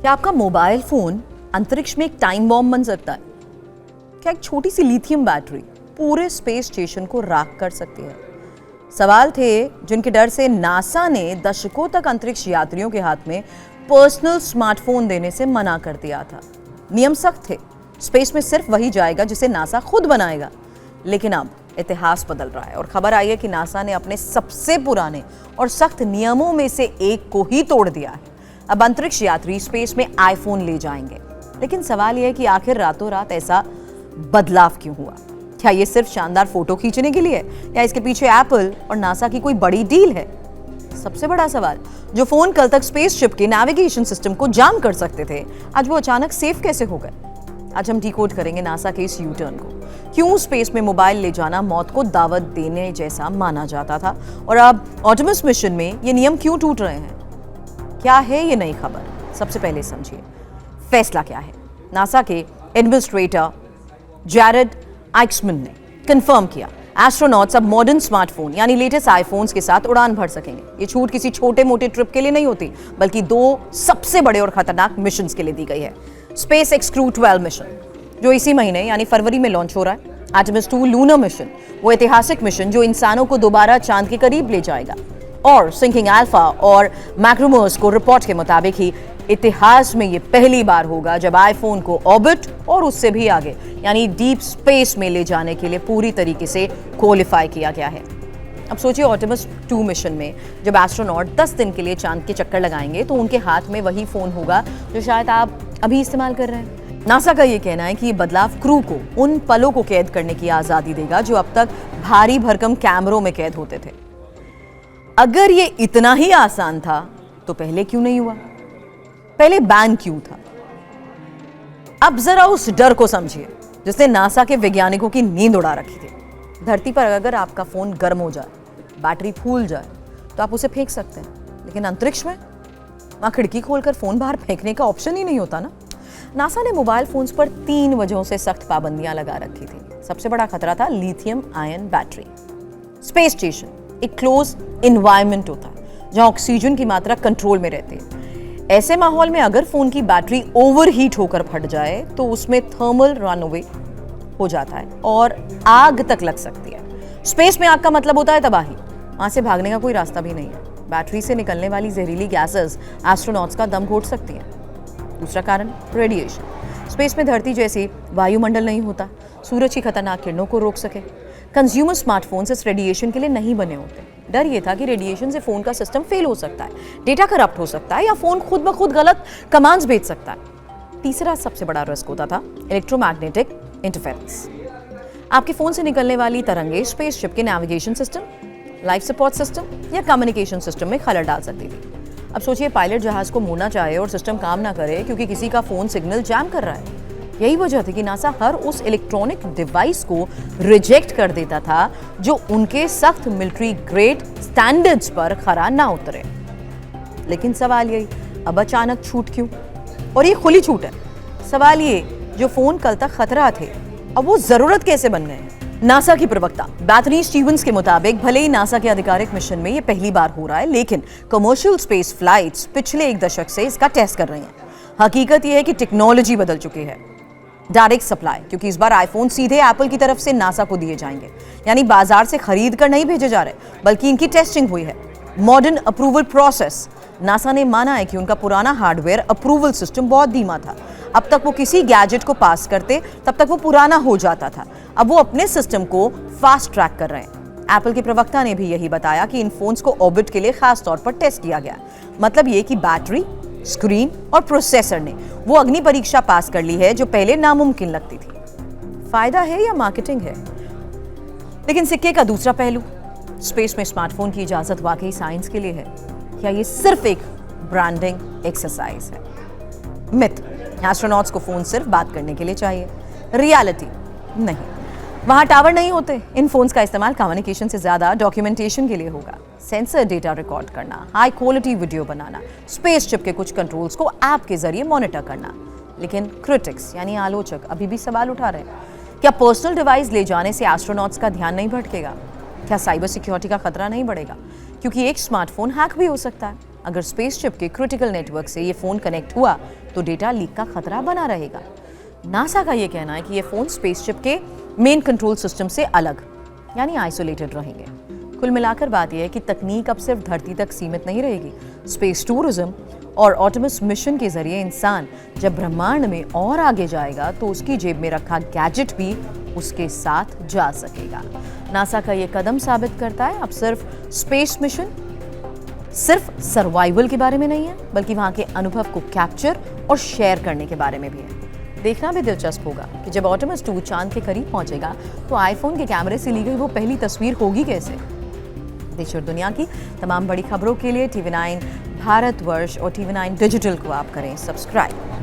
क्या आपका mobile phone अंतरिक्ष में एक टाइम बॉम्ब बन सकता है? क्या एक छोटी सी लिथियम बैटरी पूरे स्पेस स्टेशन को राख कर सकती है? सवाल थे जिनके डर से नासा ने दशकों तक अंतरिक्ष यात्रियों के हाथ में पर्सनल स्मार्टफोन देने से मना कर दिया था। नियम सख्त थे, स्पेस में सिर्फ वही जाएगा जिसे नासा खुद बनाएगा। लेकिन अब इतिहास बदल रहा है और खबर आई है कि नासा ने अपने सबसे पुराने और सख्त नियमों में से एक को ही तोड़ दिया है। अब अंतरिक्ष यात्री स्पेस में आईफोन ले जाएंगे। लेकिन सवाल यह है कि आखिर रातों रात ऐसा बदलाव क्यों हुआ? क्या ये सिर्फ शानदार फोटो खींचने के लिए है या इसके पीछे एप्पल और नासा की कोई बड़ी डील है? सबसे बड़ा सवाल, जो फोन कल तक स्पेसशिप के नेविगेशन सिस्टम को जाम कर सकते थे, आज वो अचानक सेफ कैसे हो गए? आज हम डिकोड करेंगे नासा के इस यू टर्न को। क्यों स्पेस में मोबाइल ले जाना मौत को दावत देने जैसा माना जाता था और अब आर्टेमिस मिशन में ये नियम क्यों टूट रहे हैं? क्या है ये नई खबर? सबसे पहले समझिए फैसला क्या है। नासा के एडमिनिस्ट्रेटर जैरेड आइक्समैन ने कंफर्म किया, एस्ट्रोनॉट्स अब मॉडर्न स्मार्टफोन यानी लेटेस्ट आईफोन्स के साथ उड़ान भर सकेंगे। ये छूट किसी छोटे मोटे ट्रिप के लिए नहीं होती, बल्कि दो सबसे बड़े और खतरनाक मिशंस के लिए दी गई है। स्पेस एक्स क्रू 12 मिशन, जो इसी महीने यानी फरवरी में लॉन्च हो रहा है। आर्टेमिस 2 लूनर मिशन, वो ऐतिहासिक मिशन जो इंसानों को दोबारा चांद के करीब ले जाएगा। और सिंकिंग अल्फा और मैक्रोमर्स को रिपोर्ट के मुताबिक ही इतिहास में ये पहली बार होगा जब आईफोन को ऑर्बिट और उससे भी आगे यानी डीप स्पेस में ले जाने के लिए पूरी तरीके से क्वालिफाई किया गया है। अब सोचिए आर्टेमिस 2 मिशन में जब एस्ट्रोनॉट 10 दिन के लिए चांद के चक्कर लगाएंगे तो उनके हाथ में वही फोन होगा जो शायद आप अभी इस्तेमाल कर रहे हैं। नासा का ये कहना है कि ये बदलाव क्रू को उन पलों को कैद करने की आजादी देगा जो अब तक भारी भरकम कैमरों में कैद होते थे। अगर ये इतना ही आसान था तो पहले क्यों नहीं हुआ? पहले बैन क्यों था? अब जरा उस डर को समझिए जिसने नासा के वैज्ञानिकों की नींद उड़ा रखी थी। धरती पर अगर आपका फोन गर्म हो जाए, बैटरी फूल जाए तो आप उसे फेंक सकते हैं, लेकिन अंतरिक्ष में वहां खिड़की खोलकर फोन बाहर फेंकने का ऑप्शन ही नहीं होता ना। नासा ने मोबाइल फोन्स पर 3 वजहों से सख्त पाबंदियां लगा रखी थी। सबसे बड़ा खतरा था lithium ion battery. Space station एक क्लोज एनवायरनमेंट होता है जहां ऑक्सीजन की मात्रा कंट्रोल में रहती है। ऐसे माहौल में अगर फोन की बैटरी ओवरहीट होकर फट जाए तो उसमें थर्मल रनअवे हो जाता है और आग तक लग सकती है। स्पेस में आग का मतलब होता है तबाही। वहां से भागने का कोई रास्ता भी नहीं है। बैटरी से निकलने वाली जहरीली गैसेस एस्ट्रोनॉट्स का दम घोट सकती हैं। दूसरा कारण रेडिएशन। स्पेस में धरती जैसी वायुमंडल नहीं होता सूरज की खतरनाक किरणों को रोक सके। कंज्यूमर स्मार्टफोन्स इस रेडिएशन के लिए नहीं बने होते। डर ये था कि रेडिएशन से फोन का सिस्टम फेल हो सकता है, डेटा करप्ट हो सकता है या फोन खुद ब खुद गलत कमांड्स भेज सकता है। तीसरा सबसे बड़ा रिस्क होता था इलेक्ट्रोमैग्नेटिक इंटरफेरेंस। आपके फोन से निकलने वाली तरंगें स्पेसशिप के navigation system, life support system या कम्युनिकेशन सिस्टम में खलल डाल सकती थी। अब सोचिए पायलट जहाज को मोड़ना चाहे और सिस्टम काम ना करे क्योंकि किसी का फोन सिग्नल जैम कर रहा है। यही वजह थी कि नासा हर उस इलेक्ट्रॉनिक डिवाइस को रिजेक्ट कर देता था जो उनके सख्त मिलिट्री ग्रेड स्टैंडर्ड्स पर खरा ना उतरे। लेकिन सवाल यही, अब अचानक छूट क्यों? और ये खुली छूट है। सवाल ये, जो फोन कल तक खतरा थे अब वो जरूरत कैसे बन गए? नासा की प्रवक्ता बैथनी स्टीवंस के मुताबिक भले ही नासा के आधिकारिक मिशन में ये पहली बार हो रहा है, लेकिन कमर्शियल स्पेस फ्लाइट्स पिछले 1 दशक से इसका टेस्ट कर रही हैं। हकीकत यह है कि टेक्नोलॉजी बदल चुकी है। डायरेक्ट सप्लाई, क्योंकि इस बार आईफोन सीधे एप्पल की तरफ से नासा को दिए जाएंगे, यानी बाजार से खरीद कर नहीं भेजे जा रहे, बल्कि इनकी टेस्टिंग हुई है। मॉडर्न अप्रूवल प्रोसेस, नासा ने माना है कि उनका पुराना हार्डवेयर अप्रूवल सिस्टम बहुत धीमा था। अब तक वो किसी गैजेट को पास करते तब तक वो पुराना हो जाता था। अब वो अपने सिस्टम को फास्ट ट्रैक कर रहे हैं। एप्पल के प्रवक्ता ने भी यही बताया कि इन फोन्स को ऑर्बिट के लिए खास तौर पर टेस्ट किया गया। मतलब ये कि बैटरी, स्क्रीन और प्रोसेसर ने वो अग्नि परीक्षा पास कर ली है जो पहले नामुमकिन लगती थी। फायदा है या मार्केटिंग है? लेकिन सिक्के का दूसरा पहलू, स्पेस में स्मार्टफोन की इजाजत वाकई साइंस के लिए है या ये सिर्फ एक ब्रांडिंग एक्सरसाइज है? मिथ, एस्ट्रोनॉट्स को फोन सिर्फ बात करने के लिए चाहिए। रियलिटी, नहीं, वहां टावर नहीं होते। इन फोन्स का इस्तेमाल कम्युनिकेशन से ज्यादा डॉक्यूमेंटेशन के लिए होगा। सेंसर डेटा रिकॉर्ड करना, हाई क्वालिटी वीडियो बनाना, स्पेसशिप के कुछ कंट्रोल्स को ऐप के जरिए मॉनिटर करना। लेकिन क्रिटिक्स यानी आलोचक अभी भी सवाल उठा रहे हैं, क्या पर्सनल डिवाइस ले जाने से एस्ट्रोनॉट्स का ध्यान नहीं भटकेगा? क्या साइबर सिक्योरिटी का खतरा नहीं बढ़ेगा? क्योंकि एक स्मार्टफोन हैक भी हो सकता है। अगर स्पेसशिप के क्रिटिकल नेटवर्क से ये फ़ोन कनेक्ट हुआ तो डेटा लीक का खतरा बना रहेगा। नासा का ये कहना है कि ये फ़ोन स्पेसशिप के मेन कंट्रोल सिस्टम से अलग यानी आइसोलेटेड रहेंगे। कुल मिलाकर बात यह है कि तकनीक अब सिर्फ धरती तक सीमित नहीं रहेगी। स्पेस टूरिज्म और ऑटोमस मिशन के जरिए इंसान जब ब्रह्मांड में और आगे जाएगा तो उसकी जेब में रखा गैजेट भी उसके साथ जा सकेगा। नासा का ये कदम साबित करता है अब सिर्फ स्पेस मिशन सिर्फ सर्वाइवल के बारे में नहीं है, बल्कि वहां के अनुभव को कैप्चर और शेयर करने के बारे में भी है। देखना भी दिलचस्प होगा कि जब ऑटोमस 2 चांद के करीब पहुंचेगा तो आईफोन के कैमरे से ली गई वो पहली तस्वीर होगी कैसे। देश और दुनिया की तमाम बड़ी खबरों के लिए TV9 भारतवर्ष और TV9 डिजिटल को आप करें सब्सक्राइब।